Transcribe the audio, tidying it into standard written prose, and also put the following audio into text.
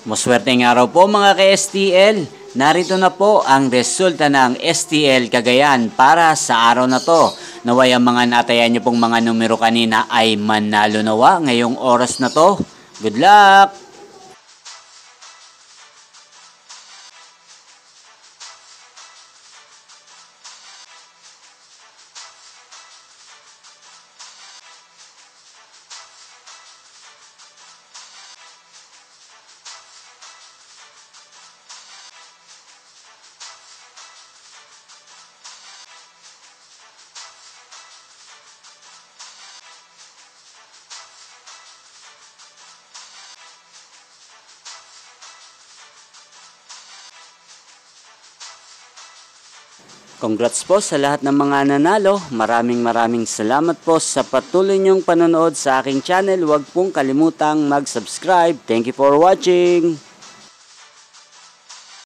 Maswerteng araw po mga ka-STL. Narito na po ang resulta ng STL Cagayan para sa araw na to. Naway ang mga natayan nyo pong mga numero kanina ay manalo nawa ngayong oras na to. Good luck! Congrats po sa lahat ng mga nanalo. Maraming salamat po sa patuloy niyong panonood sa aking channel. Huwag pong kalimutang mag-subscribe. Thank you for watching.